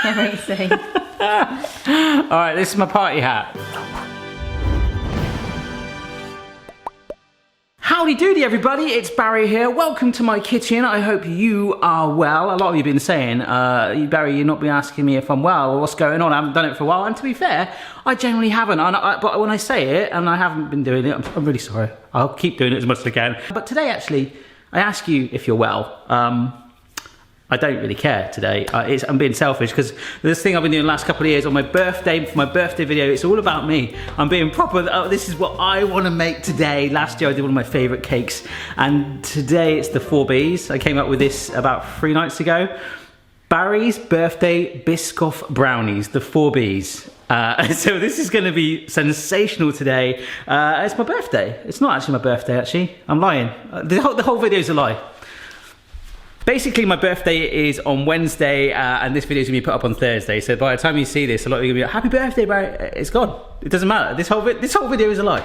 Amazing. Alright, this is my party hat. Howdy doody everybody, it's Barry here. Welcome to my kitchen. I hope you are well. A lot of you have been saying, Barry, you've not been asking me if I'm well or what's going on. I haven't done it for a while, and to be fair, I generally haven't. But when I say it, and I haven't been doing it, I'm really sorry. I'll keep doing it as much as I can. But today, actually, I ask you if you're well. I don't really care today. I'm being selfish because this thing I've been doing the last couple of years on my birthday, for my birthday video, it's all about me. I'm being proper. This is what I want to make today. Last year I did one of my favourite cakes, and today it's the 4Bs. I came up with this about 3 nights ago. Barry's birthday Biscoff Brownies, the 4Bs. So this is going to be sensational today. It's my birthday. It's not actually my birthday, actually. I'm lying. The whole video is a lie. Basically, my birthday is on Wednesday, and this video is going to be put up on Thursday. So by the time you see this, a lot of you are going to be like, happy birthday, Barry. It's gone. It doesn't matter. This whole video is a lie.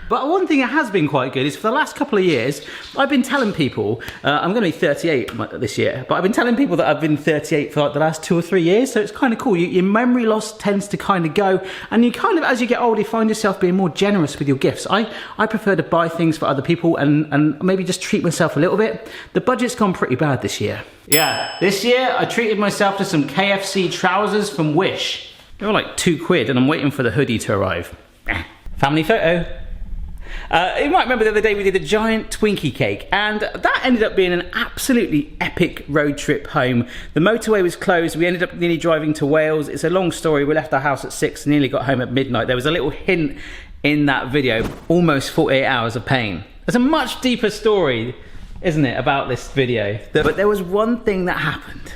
But one thing that has been quite good is for the last couple of years, I've been telling people, I'm going to be 38 this year, but I've been telling people that I've been 38 for like the last 2 or 3 years, so it's kind of cool. Your memory loss tends to kind of go, and you kind of, as you get older, you find yourself being more generous with your gifts. I prefer to buy things for other people and maybe just treat myself a little bit. The budget's gone pretty bad this year. Yeah, this year I treated myself to some KFC trousers from Wish. They were like £2, and I'm waiting for the hoodie to arrive. Family photo. You might remember the other day we did a giant Twinkie cake, and that ended up being an absolutely epic road trip home. The motorway was closed, we ended up nearly driving to Wales. It's a long story. We left our house at 6 and nearly got home at midnight. There was a little hint in that video, almost 48 hours of pain. There's a much deeper story, isn't it, about this video? But there was one thing that happened.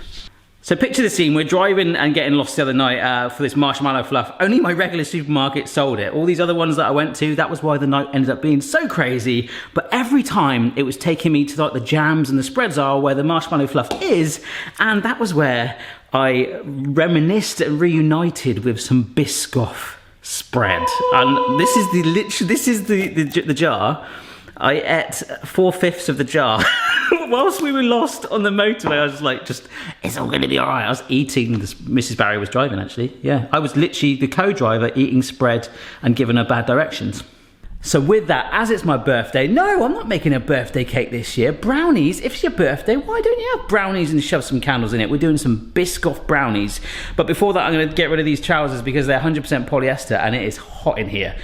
So picture the scene, we're driving and getting lost the other night for this marshmallow fluff. Only my regular supermarket sold it. All these other ones that I went to, that was why the night ended up being so crazy. But every time it was taking me to like the jams and the spreads aisle where the marshmallow fluff is, and that was where I reminisced and reunited with some Biscoff spread. And this is the jar. I ate 4/5 of the jar. Whilst we were lost on the motorway, I was like, it's all gonna be all right. I was eating, Mrs. Barry was driving actually. Yeah, I was literally the co-driver eating spread and giving her bad directions. So with that, as it's my birthday, no, I'm not making a birthday cake this year. Brownies, if it's your birthday, why don't you have brownies and shove some candles in it? We're doing some Biscoff Brownies. But before that, I'm gonna get rid of these trousers because they're 100% polyester and it is hot in here.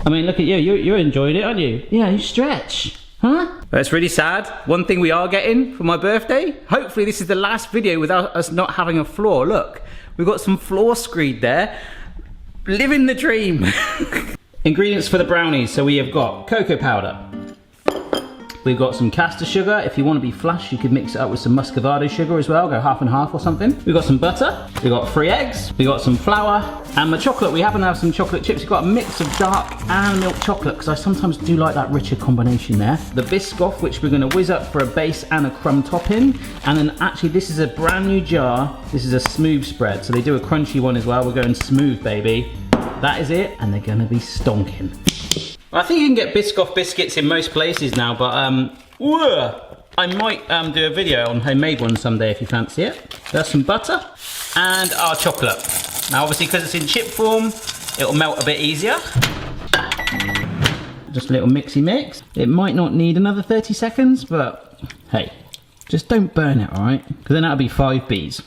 I mean, look at you, you're enjoying it, aren't you? Yeah, you stretch. Huh? That's really sad. One thing we are getting for my birthday, hopefully this is the last video without us not having a floor. Look, we've got some floor screed there. Living the dream. Ingredients for the brownies. So we have got cocoa powder. We've got some caster sugar. If you want to be flush, you could mix it up with some muscovado sugar as well. Go half and half or something. We've got some butter. We've got 3 eggs. We've got some flour. And the chocolate, we happen to have some chocolate chips. We've got a mix of dark and milk chocolate, because I sometimes do like that richer combination there. The Biscoff, which we're going to whiz up for a base and a crumb topping. And then actually, this is a brand new jar. This is a smooth spread. So they do a crunchy one as well. We're going smooth, baby. That is it. And they're going to be stonking. I think you can get Biscoff biscuits in most places now, but I might do a video on homemade ones someday if you fancy it. There's some butter and our chocolate. Now obviously because it's in chip form, it'll melt a bit easier. Just a little mixy mix. It might not need another 30 seconds, but hey, just don't burn it, all right? Because then that'll be 5 Bs.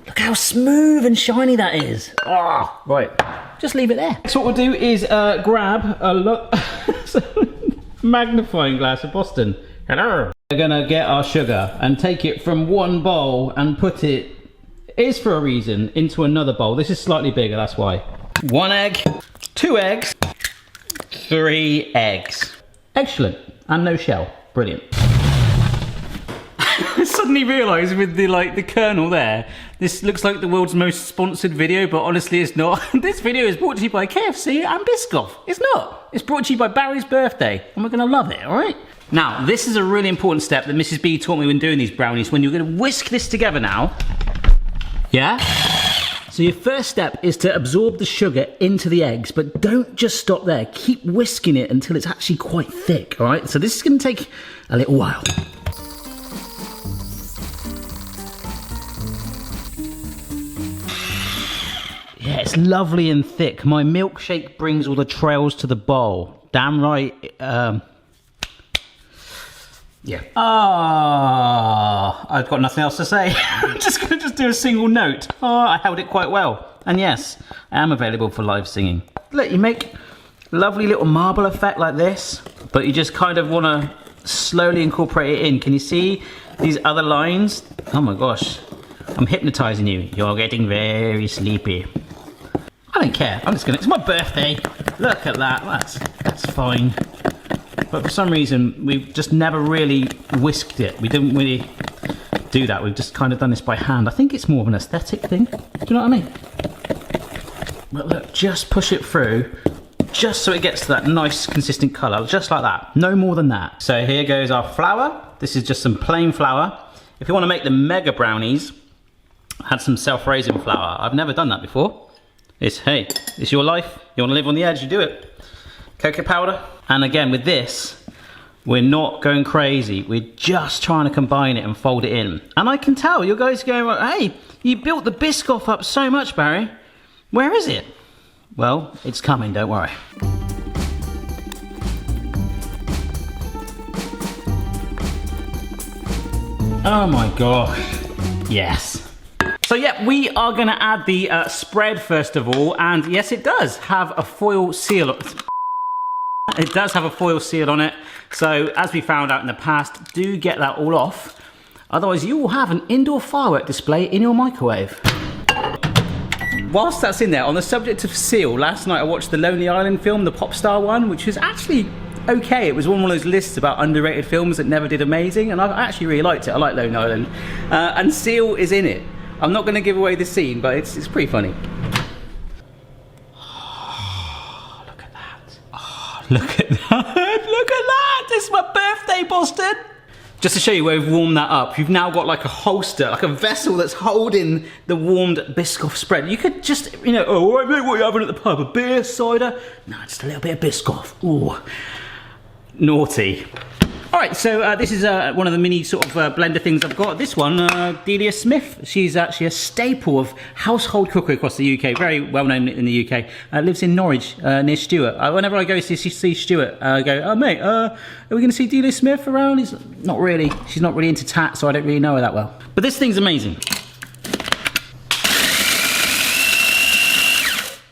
Look how smooth and shiny that is. Oh, right. Just leave it there. So what we'll do is grab a magnifying glass of Boston. Hello. We're gonna get our sugar and take it from one bowl and put it, is for a reason, into another bowl. This is slightly bigger, that's why. 1 egg, 2 eggs, 3 eggs. Excellent, and no shell, brilliant. I suddenly realised with the kernel there, this looks like the world's most sponsored video, but honestly it's not. This video is brought to you by KFC and Biscoff. It's not. It's brought to you by Barry's birthday, and we're gonna love it, all right? Now, this is a really important step that Mrs. B taught me when doing these brownies, when you're gonna whisk this together now. Yeah? So your first step is to absorb the sugar into the eggs, but don't just stop there. Keep whisking it until it's actually quite thick, all right? So this is gonna take a little while. Yeah, it's lovely and thick. My milkshake brings all the trails to the bowl. Damn right. Yeah. I've got nothing else to say. I'm just going to do a single note. I held it quite well. And yes, I am available for live singing. Look, you make lovely little marble effect like this, but you just kind of want to slowly incorporate it in. Can you see these other lines? Oh my gosh, I'm hypnotizing you. You're getting very sleepy. I don't care. I'm just gonna. It's my birthday. Look at that. That's fine. But for some reason, we've just never really whisked it. We didn't really do that. We've just kind of done this by hand. I think it's more of an aesthetic thing. Do you know what I mean? But look, just push it through, just so it gets to that nice, consistent colour, just like that. No more than that. So here goes our flour. This is just some plain flour. If you want to make the mega brownies, add some self-raising flour. I've never done that before. Hey, it's your life. You want to live on the edge, you do it. Cocoa powder. And again, with this, we're not going crazy. We're just trying to combine it and fold it in. And I can tell you guys are going, hey, you built the Biscoff up so much, Barry. Where is it? Well, it's coming, don't worry. Oh my gosh, yes. So yeah, we are gonna add the spread first of all, and yes, it does have a foil seal. It does have a foil seal on it, so as we found out in the past, do get that all off. Otherwise, you will have an indoor firework display in your microwave. Whilst that's in there, on the subject of seal, last night I watched the Lonely Island film, the pop star one, which was actually okay. It was one of those lists about underrated films that never did amazing, and I actually really liked it. I like Lonely Island. And seal is in it. I'm not going to give away the scene, but it's pretty funny. Oh, look at that. Oh, look at that. Look at that. It's my birthday, Boston. Just to show you where we've warmed that up, you've now got like a holster, like a vessel that's holding the warmed Biscoff spread. You could just, you know, oh, mate, what are you having at the pub? A beer, cider? No, just a little bit of Biscoff. Ooh, naughty. All right, so this is one of the mini sort of blender things I've got. This one, Delia Smith, she's actually a staple of household cookery across the UK, very well known in the UK. Lives in Norwich, near Stuart. Whenever I go to see Stuart, I go, oh mate, are we going to see Delia Smith around? He's not really, she's not really into tat, so I don't really know her that well. But this thing's amazing.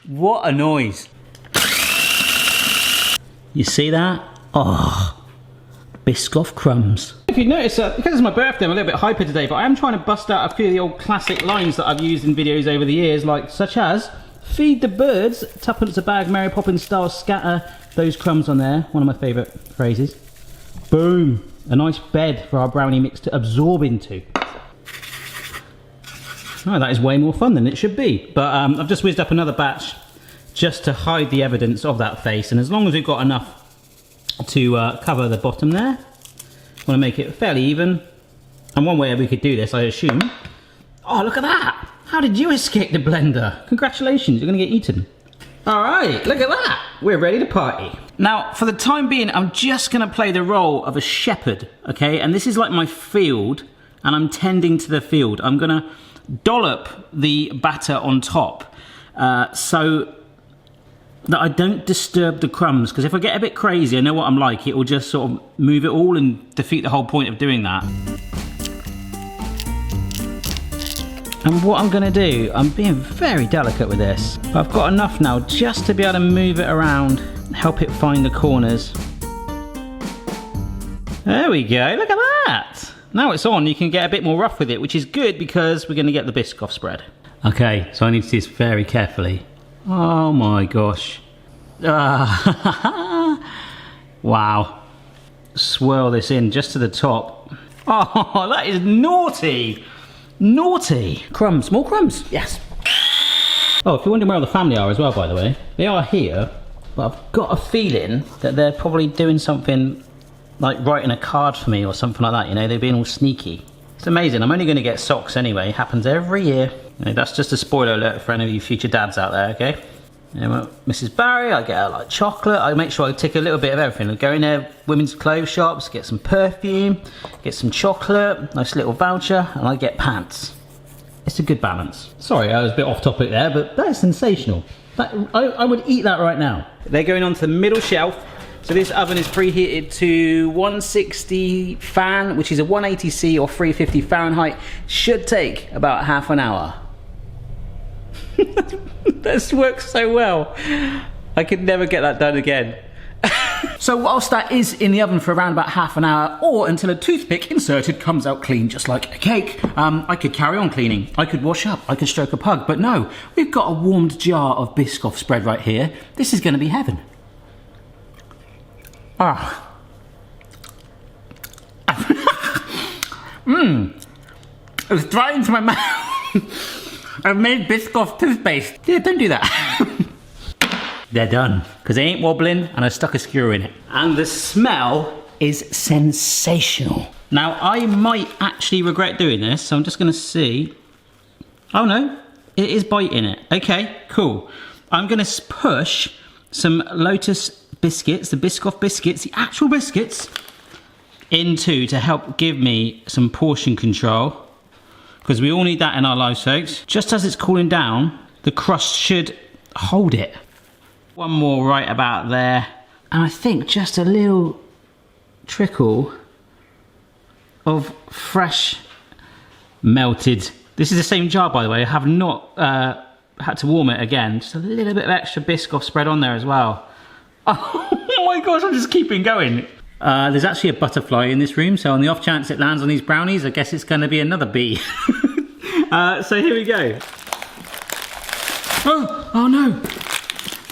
What a noise. You see that? Oh. Biscoff crumbs. If you notice, because it's my birthday, I'm a little bit hyper today, but I am trying to bust out a few of the old classic lines that I've used in videos over the years, like such as, feed the birds, tuppence a bag, Mary Poppins style, scatter those crumbs on there. One of my favourite phrases. Boom, a nice bed for our brownie mix to absorb into. Oh, that is way more fun than it should be. But I've just whizzed up another batch just to hide the evidence of that face, and as long as we've got enough to cover the bottom there, want to make it fairly even. And one way we could do this, I assume. Oh, look at that! How did you escape the blender? Congratulations, you're going to get eaten. All right, look at that. We're ready to party. Now, for the time being, I'm just going to play the role of a shepherd, okay? And this is like my field, and I'm tending to the field. I'm going to dollop the batter on top, so that I don't disturb the crumbs, because if I get a bit crazy, I know what I'm like, it will just sort of move it all and defeat the whole point of doing that. And what I'm going to do, I'm being very delicate with this. I've got enough now just to be able to move it around, help it find the corners. There we go, look at that! Now it's on, you can get a bit more rough with it, which is good because we're going to get the Biscoff spread. Okay, so I need to do this very carefully. Oh my gosh. Wow. Swirl this in just to the top. Oh, that is naughty. Naughty. Crumbs, more crumbs. Yes. Oh, if you're wondering where all the family are as well, by the way, they are here, but I've got a feeling that they're probably doing something like writing a card for me or something like that, you know, they're being all sneaky. It's amazing. I'm only going to get socks anyway. It happens every year. You know, that's just a spoiler alert for any of you future dads out there, okay? You know, Mrs. Barry, I get her like chocolate. I make sure I tick a little bit of everything. I go in there, women's clothes shops, get some perfume, get some chocolate, nice little voucher, and I get pants. It's a good balance. Sorry, I was a bit off topic there, but that is sensational. I would eat that right now. They're going on to the middle shelf. So this oven is preheated to 160 fan, which is a 180C or 350 Fahrenheit. Should take about half an hour. This works so well. I could never get that done again. So whilst that is in the oven for around about half an hour, or until a toothpick inserted comes out clean just like a cake, I could carry on cleaning. I could wash up, I could stroke a pug, but no, we've got a warmed jar of Biscoff spread right here. This is going to be heaven. Ah. It was dry into my mouth. I've made Biscoff toothpaste. Yeah, don't do that. They're done, because they ain't wobbling and I stuck a skewer in it. And the smell is sensational. Now, I might actually regret doing this, so I'm just gonna see. Oh no, it is biting it. Okay, cool. I'm gonna push some Lotus biscuits, the Biscoff biscuits, the actual biscuits, into to help give me some portion control, because we all need that in our lives, folks. Just as it's cooling down, the crust should hold it. One more right about there, and I think just a little trickle of fresh melted. This is the same jar, by the way. I have not had to warm it again. Just a little bit of extra Biscoff spread on there as well. Oh my gosh, I'm just keeping going. There's actually a butterfly in this room, so on the off chance it lands on these brownies, I guess it's going to be another bee. So here we go. Oh no.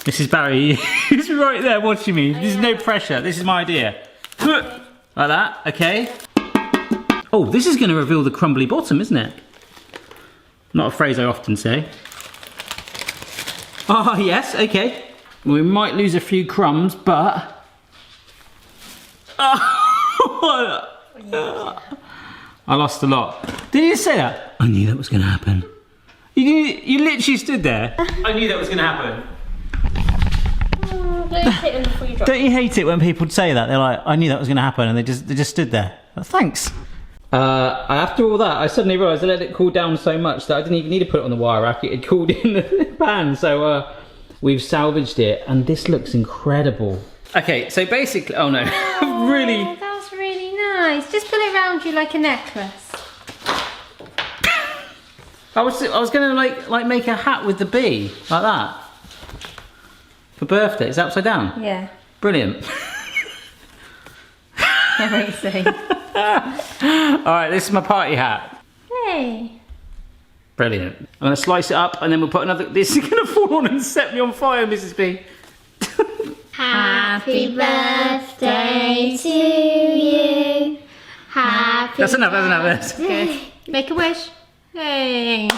This is Barry. He's right there watching me. There's no pressure. This is my idea. Like that, okay. Oh, this is going to reveal the crumbly bottom, isn't it? Not a phrase I often say. Oh, yes, okay. We might lose a few crumbs, but... I lost a lot. Did you say that? I knew that was going to happen. You literally stood there. I knew that was going to happen. Don't hit them before you drop. Don't you hate it when people say that? They're like, I knew that was going to happen, and they just stood there. Thanks. After all that, I suddenly realised I let it cool down so much that I didn't even need to put it on the wire rack. It had cooled in the pan, so we've salvaged it, and this looks incredible. Okay, so basically, oh no, really. That was really nice. Just put it around you like a necklace. I was gonna like make a hat with the bee like that. For birthday, is that upside down? Yeah. Brilliant. Amazing. Alright, this is my party hat. Hey. Brilliant. I'm gonna slice it up and then we'll put another. This is gonna fall on and set me on fire, Mrs. B. Happy birthday to you. Happy That's enough, that's Good. Make a wish. Hey.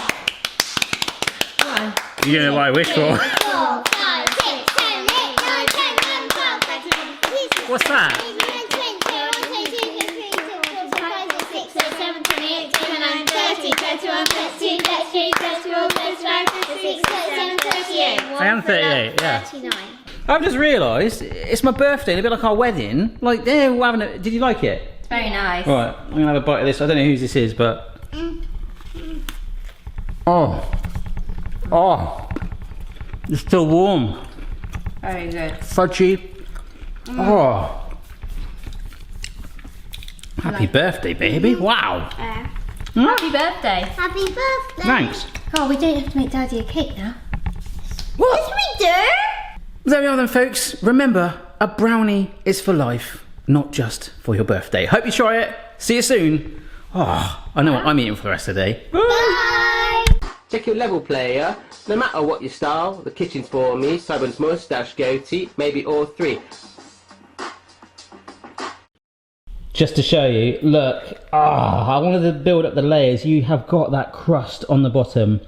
Come on. You don't know what I wish for. 4, 5, 6, 7, 8, 9, 10, 11, 12, 13, 14, 15, 16, What's that? 38, yeah. 39. I've just realised it's my birthday, a bit like our wedding. Like, yeah, we're having a. Did you like it? It's very nice. Alright, I'm gonna have a bite of this. I don't know whose this is, but. Oh. It's still warm. Very good. Fudgy. Oh. Happy birthday, baby. Wow. Happy birthday. Happy birthday. Thanks. Oh, we don't have to make Daddy a cake now. What? Yes, we do. There we are then, folks. Remember, a brownie is for life, not just for your birthday. Hope you try it. See you soon. Oh, I know what I'm eating for the rest of the day. Bye. Check your level, player. No matter what your style, the kitchen's for me. Simon's moustache, goatee, maybe all three. Just to show you, look, I wanted to build up the layers. You have got that crust on the bottom,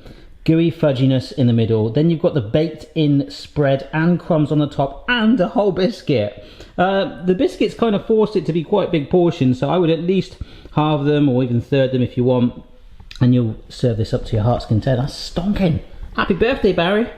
gooey fudginess in the middle, then you've got the baked in spread and crumbs on the top and a whole biscuit. The biscuits kind of forced it to be quite big portions, so I would at least halve them or even third them if you want, and you'll serve this up to your heart's content. That's stonking. Happy birthday, Barry.